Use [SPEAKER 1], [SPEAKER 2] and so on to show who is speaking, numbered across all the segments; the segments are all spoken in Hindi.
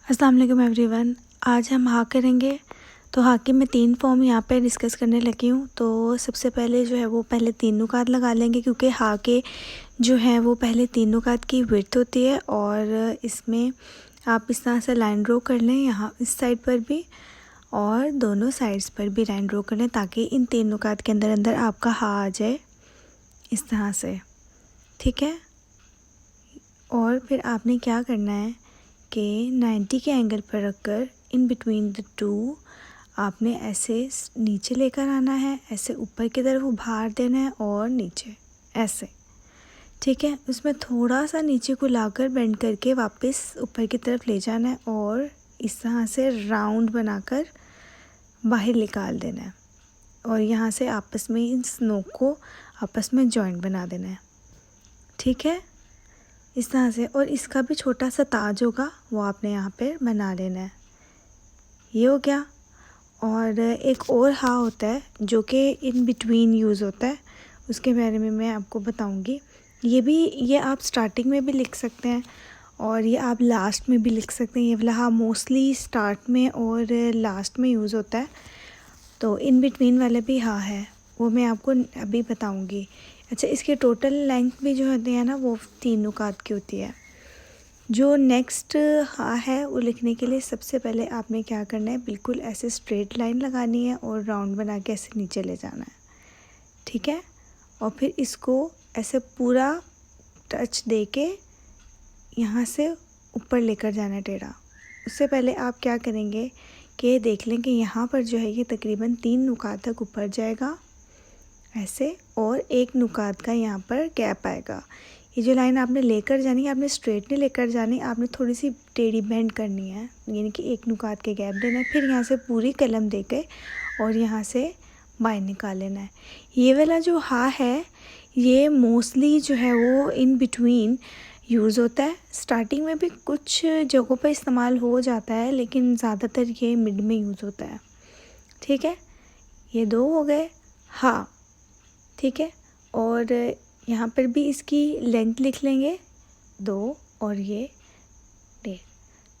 [SPEAKER 1] अस्सलाम वालेकुम एवरीवन। आज हम हाँ करेंगे। तो हाँ की मैं 3 फॉर्म यहाँ पे डिस्कस करने लगी हूँ। तो सबसे पहले जो है वो पहले 3 नुकात लगा लेंगे, क्योंकि हाँ के जो है वो पहले 3 नुकात की विड्थ होती है। और इसमें आप इस तरह से लाइन ड्रॉ कर लें, यहाँ इस साइड पर भी और दोनों साइड्स पर भी लाइन ड्रॉ कर लें, ताकि इन 3 नुकात के अंदर अंदर आपका हाँ आ जाए इस तरह से। ठीक है। और फिर आपने क्या करना है कि 90 के एंगल पर रखकर इन बिटवीन द टू आपने ऐसे नीचे लेकर आना है, ऐसे ऊपर की तरफ उभार देना है और नीचे ऐसे। ठीक है। उसमें थोड़ा सा नीचे को लाकर बेंड करके वापस ऊपर की तरफ ले जाना है और इस तरह से राउंड बनाकर बाहर निकाल देना है। और यहाँ से आपस में इन नोक को आपस में जॉइंट बना देना है। ठीक है, इस तरह से। और इसका भी छोटा सा ताज होगा, वो आपने यहाँ पे बना लेना है। ये हो गया। और एक और हाँ होता है जो कि इन बिटवीन यूज़ होता है, उसके बारे में मैं आपको बताऊंगी। ये आप स्टार्टिंग में भी लिख सकते हैं और ये आप लास्ट में भी लिख सकते हैं। ये वाला हाँ मोस्टली स्टार्ट में और लास्ट में यूज़ होता है। तो इन बिटवीन वाले भी हाँ है, वो मैं आपको अभी बताऊंगी। अच्छा, इसके टोटल लेंथ भी जो होती है ना, वो 3 नुकात की होती है। जो नेक्स्ट हाँ है वो लिखने के लिए सबसे पहले आपने क्या करना है, बिल्कुल ऐसे स्ट्रेट लाइन लगानी है और राउंड बना के ऐसे नीचे ले जाना है। ठीक है। और फिर इसको ऐसे पूरा टच दे के यहाँ से ऊपर लेकर जाना है टेढ़ा। उससे पहले आप क्या करेंगे कि देख लें कि यहाँ पर जो है ये तकरीबन 3 नुकात तक ऊपर जाएगा ऐसे, और 1 नुकात का यहाँ पर गैप आएगा। ये जो लाइन आपने लेकर जानी है, आपने स्ट्रेट नहीं लेकर जानी, आपने थोड़ी सी टेढ़ी बेंड करनी है, यानी कि 1 नुकात के गैप देना है। फिर यहाँ से पूरी कलम देके और यहाँ से बाहर निकाल लेना है। ये वाला जो हाँ है ये मोस्टली जो है वो इन बिटवीन यूज़ होता है। स्टार्टिंग में भी कुछ जगहों पर इस्तेमाल हो जाता है, लेकिन ज़्यादातर ये मिड में यूज़ होता है। ठीक है, ये 2 हो गए हाँ। ठीक है। और यहाँ पर भी इसकी लेंथ लिख लेंगे 2 और ये 1.5,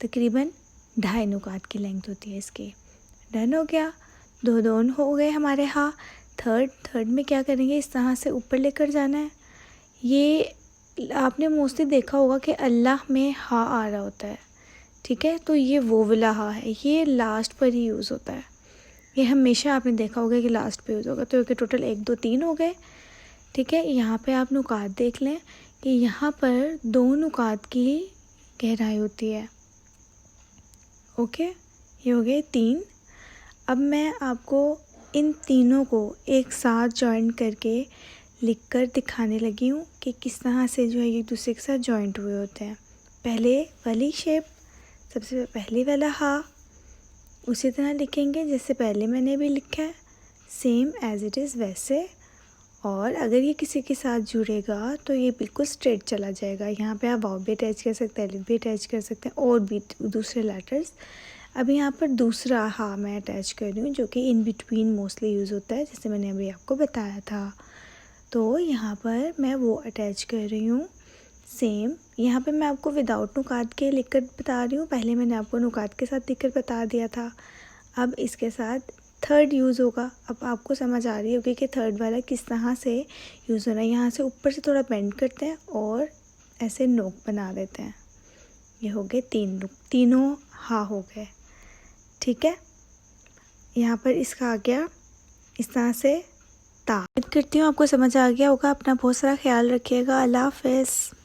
[SPEAKER 1] तकरीबन 2.5 नुकात की लेंथ होती है इसकी। डन हो गया। 2 हो गए हमारे हाँ। थर्ड में क्या करेंगे, इस तरह से ऊपर लेकर जाना है। ये आपने मोस्टली देखा होगा कि अल्लाह में हाँ आ रहा होता है। ठीक है, तो ये वो वाला हाँ है, ये लास्ट पर ही यूज़ होता है। ये हमेशा आपने देखा होगा कि लास्ट पे यूज़ होगा। तो ये टोटल 1 2 3 हो गए। ठीक है। यहाँ पे आप नुकात देख लें कि यहाँ पर 2 नुकात की गहराई होती है। ओके, ये हो गए 3। अब मैं आपको इन तीनों को एक साथ जॉइंट करके लिखकर दिखाने लगी हूँ कि किस तरह से जो है ये दूसरे के साथ जॉइंट हुए होते हैं। पहले वाली शेप, सबसे पहले वाला हाँ उसी तरह लिखेंगे जैसे पहले मैंने भी लिखा है, सेम एज इट इज़ वैसे। और अगर ये किसी के साथ जुड़ेगा तो ये बिल्कुल स्ट्रेट चला जाएगा। यहाँ पे आप वाव भी अटैच कर सकते हैं, अलिफ भी अटैच कर सकते हैं और भी दूसरे लेटर्स। अब यहाँ पर दूसरा हाँ मैं अटैच कर रही हूँ, जो कि इन बिटवीन मोस्टली यूज़ होता है, जैसे मैंने अभी आपको बताया था। तो यहाँ पर मैं वो अटैच कर रही हूँ सेम। यहाँ पे मैं आपको विदाउट नुकात के लिखकर बता रही हूँ, पहले मैंने आपको नुकात के साथ लिखकर बता दिया था। अब इसके साथ थर्ड यूज़ होगा। अब आपको समझ आ रही होगी कि थर्ड वाला किस तरह से यूज़ होना है। यहाँ से ऊपर से थोड़ा बेंड करते हैं और ऐसे नोक बना देते हैं। ये हो गए 3 नुक, तीनों हाँ हो गए। ठीक है, यहाँ पर इसका आ गया इस तरह से ता। उम्मीद करती हूँ आपको समझ आ गया होगा। अपना बहुत सारा ख्याल रखिएगा। अल्लाह हाफ़िज़।